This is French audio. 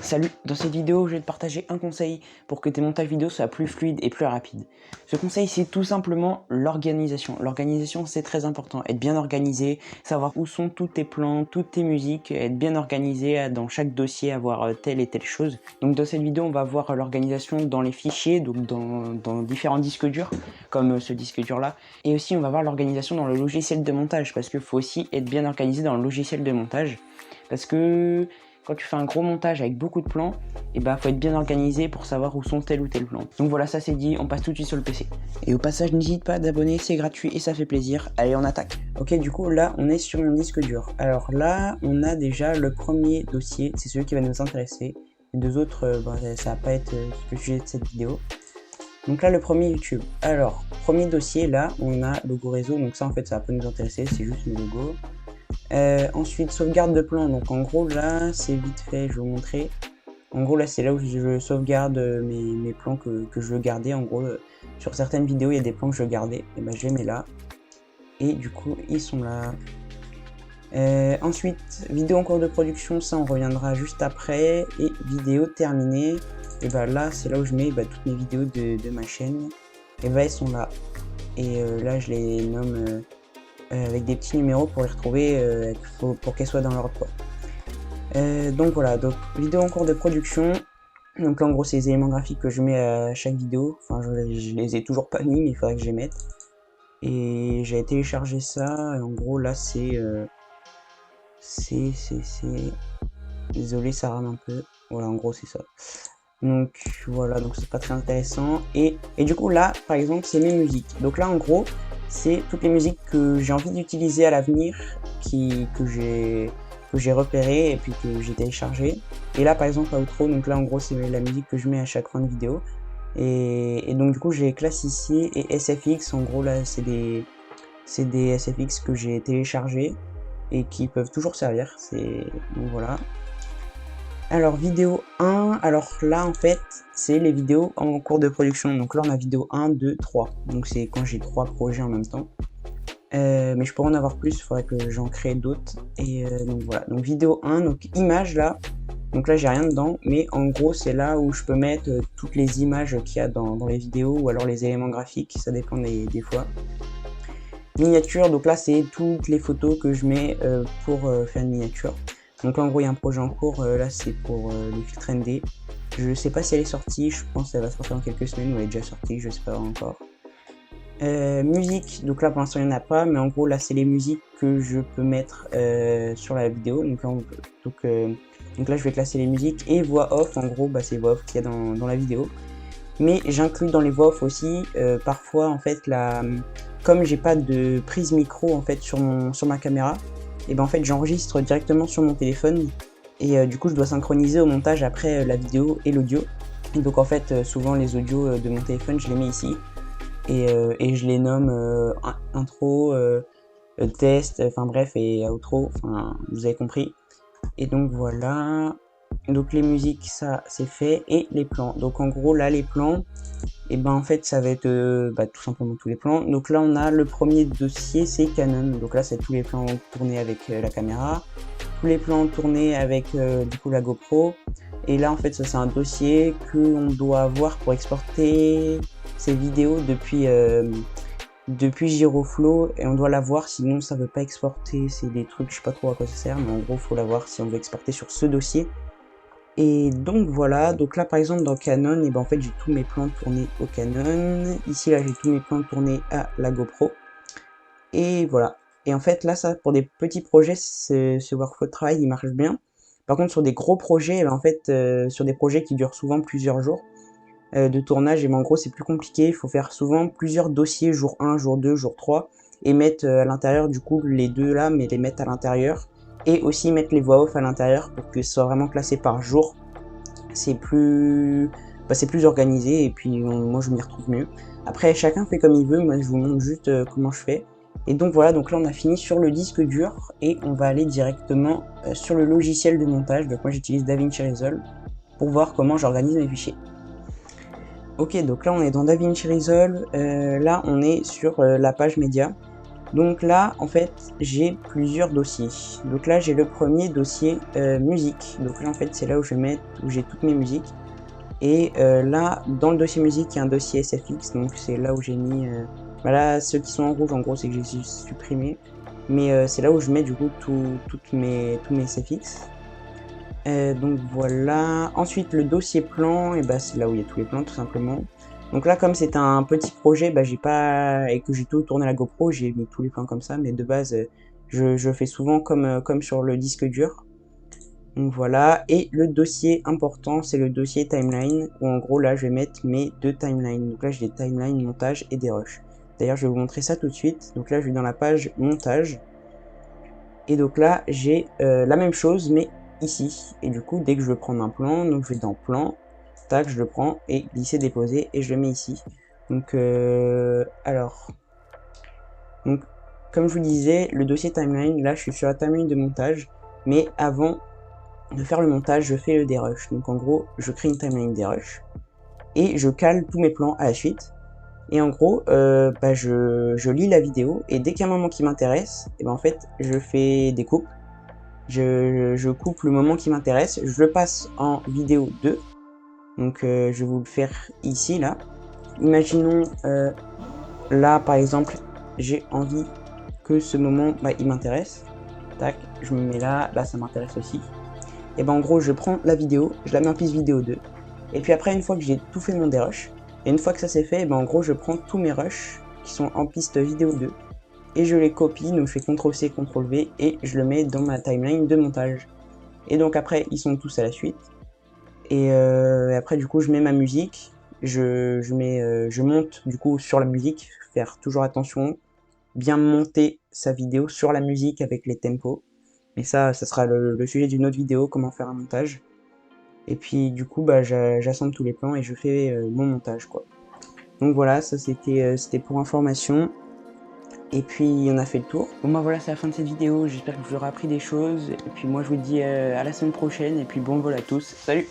Salut, dans cette vidéo, je vais te partager un conseil pour que tes montages vidéo soient plus fluides et plus rapides. Ce conseil, c'est tout simplement l'organisation. L'organisation, c'est très important. Être bien organisé, savoir où sont tous tes plans, toutes tes musiques, être bien organisé dans chaque dossier, avoir telle et telle chose. Donc dans cette vidéo, on va voir l'organisation dans les fichiers, donc dans différents disques durs, comme ce disque dur-là. Et aussi, on va voir l'organisation dans le logiciel de montage, parce qu'il faut aussi être bien organisé dans le logiciel de montage. Parce que quand tu fais un gros montage avec beaucoup de plans, il faut être bien organisé pour savoir où sont tel ou tel plan. Donc voilà, ça c'est dit, on passe tout de suite sur le PC. Et au passage, n'hésite pas à t'abonner, c'est gratuit et ça fait plaisir. Allez, on attaque. Ok, du coup là, on est sur mon disque dur. Alors là, on a déjà le premier dossier, c'est celui qui va nous intéresser. Les deux autres, ça va pas être le sujet de cette vidéo. Donc là, le premier YouTube. Alors, premier dossier, là, on a logo réseau. Donc ça, en fait, ça va pas nous intéresser, c'est juste le logo. Ensuite, sauvegarde de plan. Donc en gros, là, c'est vite fait, je vais vous montrer. En gros, là, c'est là où je sauvegarde mes plans que je veux garder. En gros, sur certaines vidéos, il y a des plans que je veux garder. Et je les mets là. Et du coup, ils sont là. Ensuite, vidéo en cours de production, ça, on reviendra juste après. Et vidéo terminée. Et là, c'est là où je mets toutes mes vidéos de ma chaîne. Et elles sont là. Et là, je les nomme avec des petits numéros pour les retrouver, pour qu'elles soient dans l'ordre quoi. Donc voilà, donc vidéo en cours de production. Donc là en gros c'est les éléments graphiques que je mets à chaque vidéo. Enfin je les ai toujours pas mis mais il faudrait que je les mette. Et j'ai téléchargé ça et en gros là c'est désolé ça rame un peu. Voilà en gros c'est ça. Donc voilà, donc c'est pas très intéressant. Et du coup là par exemple c'est mes musiques. Donc là en gros c'est toutes les musiques que j'ai envie d'utiliser à l'avenir, que j'ai repéré et puis que j'ai téléchargé. Et là par exemple outro, donc là en gros c'est la musique que je mets à chaque fin de vidéo. Et donc du coup j'ai classifié et SFX, en gros là c'est des SFX que j'ai téléchargés et qui peuvent toujours servir. Donc voilà. Alors vidéo 1, alors là en fait c'est les vidéos en cours de production. Donc là on a vidéo 1, 2, 3. Donc c'est quand j'ai 3 projets en même temps. Mais je pourrais en avoir plus, il faudrait que j'en crée d'autres. Et donc voilà, donc vidéo 1, donc image là. Donc là j'ai rien dedans, mais en gros c'est là où je peux mettre toutes les images qu'il y a dans les vidéos ou alors les éléments graphiques, ça dépend des fois. Miniature, donc là c'est toutes les photos que je mets pour faire une miniature. Donc là en gros il y a un projet en cours, là c'est pour les filtres ND. Je sais pas si elle est sortie, je pense qu'elle va sortir dans quelques semaines ou elle est déjà sortie, je sais pas encore. Musique, donc là pour l'instant il n'y en a pas, mais en gros là c'est les musiques que je peux mettre sur la vidéo. Donc là je vais classer les musiques et voix off, en gros c'est voix off qu'il y a dans la vidéo. Mais j'inclus dans les voix off aussi parfois en fait comme j'ai pas de prise micro en fait sur ma caméra, et en fait j'enregistre directement sur mon téléphone et du coup je dois synchroniser au montage après la vidéo et l'audio. Et donc en fait souvent les audios de mon téléphone je les mets ici. Et je les nomme intro, test, enfin bref, et outro, enfin vous avez compris. Et donc voilà, donc les musiques ça c'est fait, et les plans. Donc en gros là les plans, et en fait ça va être tout simplement tous les plans. Donc là on a le premier dossier, c'est Canon. Donc là c'est tous les plans tournés avec la caméra, tous les plans tournés avec du coup la GoPro. Et là en fait ça c'est un dossier que on doit avoir pour exporter ces vidéos depuis Giroflow, et on doit l'avoir sinon ça veut pas exporter. C'est des trucs, je sais pas trop à quoi ça sert, mais en gros faut l'avoir si on veut exporter sur ce dossier. Et donc voilà, donc là par exemple dans Canon, et en fait j'ai tous mes plans tournés au Canon. Ici là j'ai tous mes plans tournés à la GoPro. Et voilà. Et en fait là ça pour des petits projets, ce workflow de travail il marche bien. Par contre sur des gros projets, en fait sur des projets qui durent souvent plusieurs jours de tournage, et en gros c'est plus compliqué. Il faut faire souvent plusieurs dossiers, jour 1, jour 2, jour 3, et mettre à l'intérieur du coup les deux là, mais les mettre à l'intérieur, et aussi mettre les voix off à l'intérieur pour que ce soit vraiment classé par jour. C'est plus organisé, et puis moi je m'y retrouve mieux. Après chacun fait comme il veut, moi je vous montre juste comment je fais. Et donc voilà, donc là on a fini sur le disque dur, et on va aller directement sur le logiciel de montage. Donc moi j'utilise DaVinci Resolve pour voir comment j'organise mes fichiers. Ok, donc là on est dans DaVinci Resolve, là on est sur la page média. Donc là, en fait, j'ai plusieurs dossiers. Donc là, j'ai le premier dossier musique. Donc là, en fait, c'est là où où j'ai toutes mes musiques. Et là, dans le dossier musique, il y a un dossier SFX. Donc c'est là où j'ai mis... voilà, ceux qui sont en rouge, en gros, c'est que j'ai supprimé. Mais c'est là où je mets du coup tous mes SFX. Donc voilà. Ensuite, le dossier plan, et bah, c'est là où il y a tous les plans, tout simplement. Donc là, comme c'est un petit projet, bah, j'ai pas et que j'ai tout tourné à la GoPro, j'ai mis tous les plans comme ça. Mais de base, je fais souvent comme sur le disque dur. Donc voilà. Et le dossier important, c'est le dossier timeline, où en gros là, je vais mettre mes deux timelines. Donc là, j'ai des timelines montage et des rushs. D'ailleurs, je vais vous montrer ça tout de suite. Donc là, je vais dans la page montage. Et donc là, j'ai la même chose, mais ici. Et du coup, dès que je veux prendre un plan, donc je vais dans plan, tac, je le prends et glisser, déposer, et je le mets ici. Donc, donc, comme je vous disais, le dossier timeline, là, je suis sur la timeline de montage, mais avant de faire le montage, je fais le dérush. Donc, en gros, je crée une timeline dérush et je cale tous mes plans à la suite. Et en gros, bah, je lis la vidéo et dès qu'il y a un moment qui m'intéresse, et ben en fait, je fais des coupes. Je coupe le moment qui m'intéresse, je le passe en vidéo 2. Donc je vais vous le faire ici, là. Imaginons, là par exemple, j'ai envie que ce moment, bah, il m'intéresse. Tac, je me mets là, là ça m'intéresse aussi. Et ben en gros, je prends la vidéo, je la mets en piste vidéo 2. Et puis après, une fois que j'ai tout fait mon dérush, et une fois que ça c'est fait, et ben en gros, je prends tous mes rushs qui sont en piste vidéo 2 et je les copie, donc je fais CTRL-C, CTRL-V et je le mets dans ma timeline de montage. Et donc après, ils sont tous à la suite. Et après, du coup, je mets ma musique. Je monte du coup sur la musique, faire toujours attention, bien monter sa vidéo sur la musique avec les tempos. Mais ça sera le sujet d'une autre vidéo, comment faire un montage. Et puis du coup, bah, j'assemble tous les plans et je fais mon montage, quoi. Donc voilà, ça c'était pour information. Et puis on a fait le tour. Bon bah voilà, c'est la fin de cette vidéo, j'espère que vous aurez appris des choses. Et puis moi je vous dis à la semaine prochaine, et puis bon vol à tous, salut!